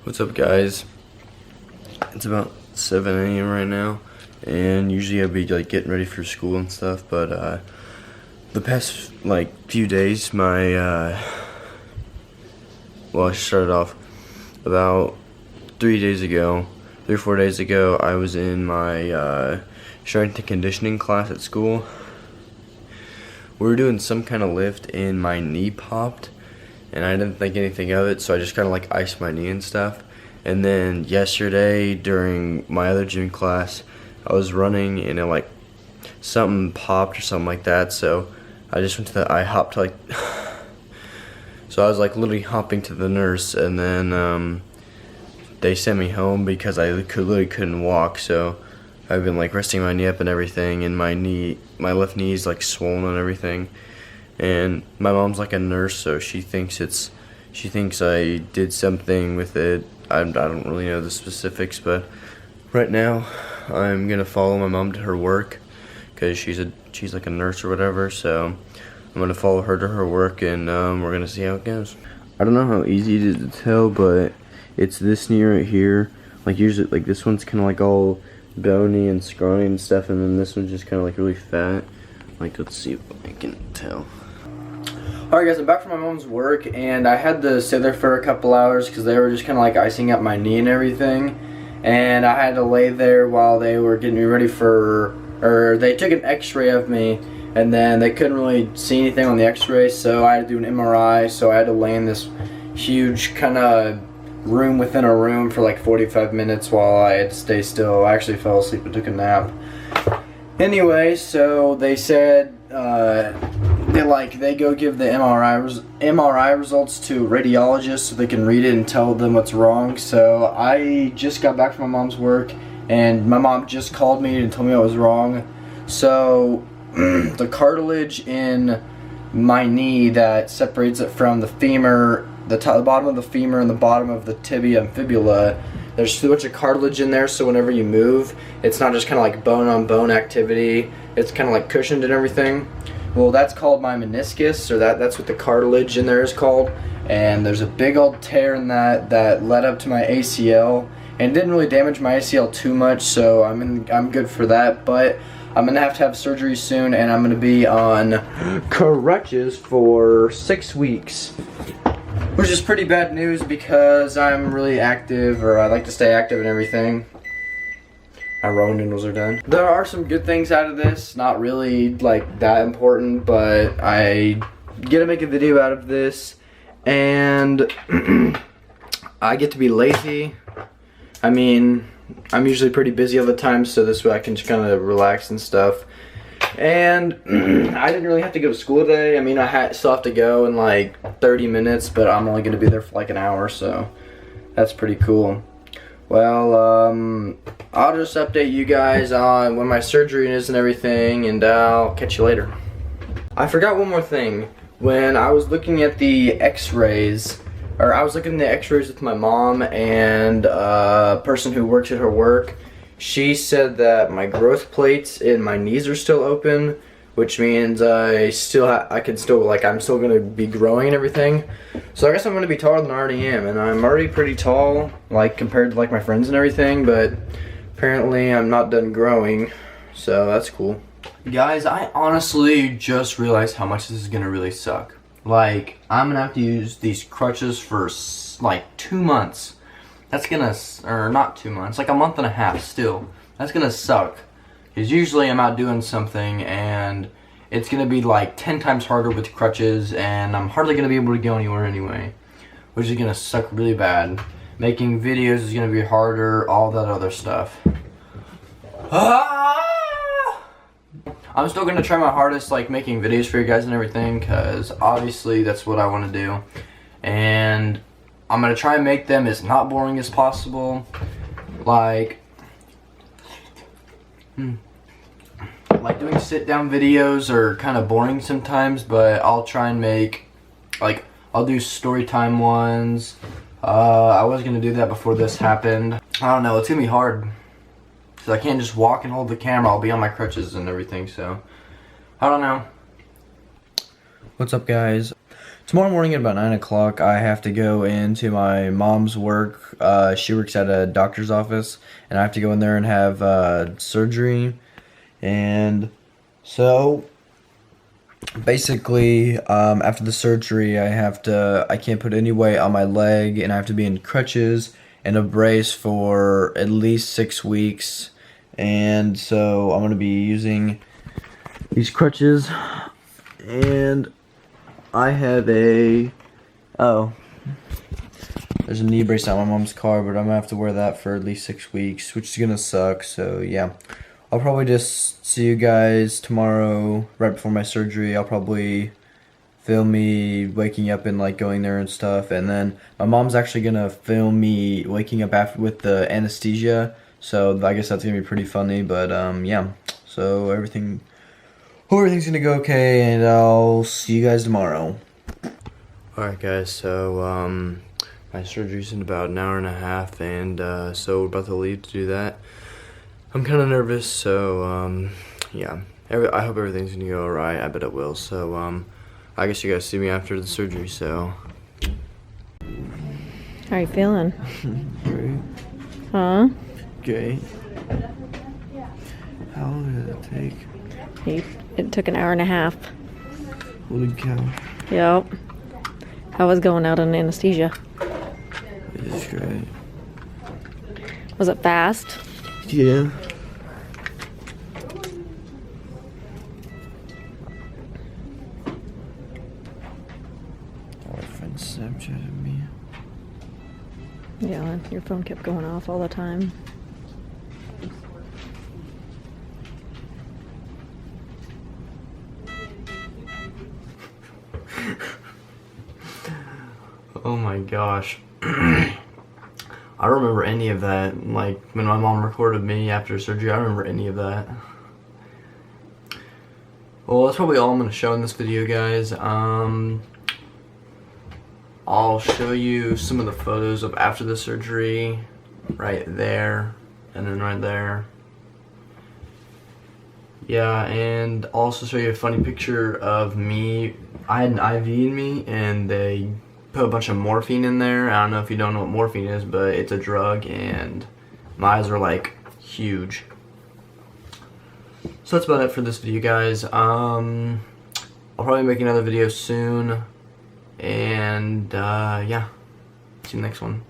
What's up, guys? It's about 7 a.m. right now, and usually I'd be like getting ready for school and stuff, but the past few days well, I started off about 3 or 4 days ago. I was in my strength and conditioning class at school. We were doing some kind of lift and my knee popped, and I didn't think anything of it, so I just kind of iced my knee and stuff. And then yesterday during my other gym class, I was running and it something popped or something like that, so I just went to I hopped so I was literally hopping to the nurse, and then they sent me home because I literally couldn't walk. So I've been resting my knee up and everything, and my left knee is swollen and everything. And my mom's a nurse, so she thinks I did something with it. I don't really know the specifics, but right now I'm gonna follow my mom to her work because she's a nurse or whatever. So I'm gonna follow her to her work, and we're gonna see how it goes. I don't know how easy it is to tell, but it's this knee right here. Usually this one's kind of all bony and scrawny and stuff, and then this one's just kind of really fat. Let's see if I can tell. Alright guys, I'm back from my mom's work, and I had to sit there for a couple hours because they were just kind of icing up my knee and everything, and I had to lay there while they were getting me ready they took an x-ray of me, and then they couldn't really see anything on the x-ray, so I had to do an MRI, so I had to lay in this huge kind of room within a room for 45 minutes while I had to stay still. I actually fell asleep and took a nap. Anyway, so they said they go give the MRI results to radiologists so they can read it and tell them what's wrong. So I just got back from my mom's work, and my mom just called me and told me I was wrong. So the cartilage in my knee that separates it from the femur, the bottom of the femur and the bottom of the tibia and fibula, there's too much of cartilage in there, so whenever you move, it's not just kind of bone on bone activity, it's kind of cushioned and everything. Well, that's called my meniscus, or that's what the cartilage in there is called, and there's a big old tear in that led up to my ACL, and it didn't really damage my ACL too much, so I'm good for that, but I'm gonna have to have surgery soon, and I'm gonna be on crutches for 6 weeks. Which is pretty bad news because I'm really active, or I like to stay active and everything. My ramen noodles are done. There are some good things out of this, not really that important, but I get to make a video out of this, and I get to be lazy. I mean, I'm usually pretty busy all the time, so this way I can just kind of relax and stuff. And I didn't really have to go to school today. I mean, I still have to go in 30 minutes, but I'm only going to be there for an hour, so that's pretty cool. Well, I'll just update you guys on when my surgery is and everything, and I'll catch you later. I forgot one more thing. When I was looking at the x-rays, with my mom and a person who works at her work, she said that my growth plates in my knees are still open, which means I'm still gonna be growing and everything. So I guess I'm gonna be taller than I already am, and I'm already pretty tall, compared to my friends and everything, but apparently I'm not done growing, so that's cool. Guys, I honestly just realized how much this is gonna really suck. I'm gonna have to use these crutches for 2 months. That's gonna, or not 2 months, a month and a half still. That's gonna suck. Because usually I'm out doing something and it's gonna be 10 times harder with crutches, and I'm hardly gonna be able to go anywhere anyway. Which is gonna suck really bad. Making videos is gonna be harder, all that other stuff. I'm still gonna try my hardest making videos for you guys and everything, because obviously that's what I wanna do. And I'm gonna try and make them as not boring as possible. Doing sit-down videos are kind of boring sometimes, but I'll try and make, I'll do story time ones. I was gonna do that before this happened. I don't know, it's gonna be hard, because I can't just walk and hold the camera. I'll be on my crutches and everything, so I don't know. What's up, guys? tomorrow morning at about 9 o'clock, I have to go into my mom's work. She works at a doctor's office, and I have to go in there and have surgery. And so, basically, after the surgery, I can't put any weight on my leg, and I have to be in crutches and a brace for at least 6 weeks. And so I'm going to be using these crutches, and I have there's a knee brace on my mom's car, but I'm going to have to wear that for at least 6 weeks, which is going to suck. So yeah, I'll probably just see you guys tomorrow right before my surgery. I'll probably film me waking up and like going there and stuff, and then my mom's actually going to film me waking up after with the anesthesia. So I guess that's gonna be pretty funny, but yeah. So hope everything's gonna go okay, and I'll see you guys tomorrow. Alright guys, so my surgery's in about an hour and a half, and so we're about to leave to do that. I'm kinda nervous, so yeah. I hope everything's gonna go alright. I bet it will. So I guess you guys see me after the surgery, so How are you feeling? Great. Huh? Okay. How long did it take? It took an hour and a half. Holy cow. Yep. I was going out on anesthesia. This is great. Was it fast? Yeah. Our friend Snapchatted me. Yeah, your phone kept going off all the time. Oh my gosh. I don't remember any of that. Like, when my mom recorded me after surgery, I don't remember any of that. Well, that's probably all I'm going to show in this video, guys. I'll show you some of the photos of after the surgery, right there, and then right there. Yeah, and I'll also show you a funny picture of me. I had an IV in me, and they put a bunch of morphine in there. I don't know if you don't know what morphine is, but it's a drug, and my eyes are like huge. So that's about it for this video, guys. I'll probably make another video soon, and yeah, see you in the next one.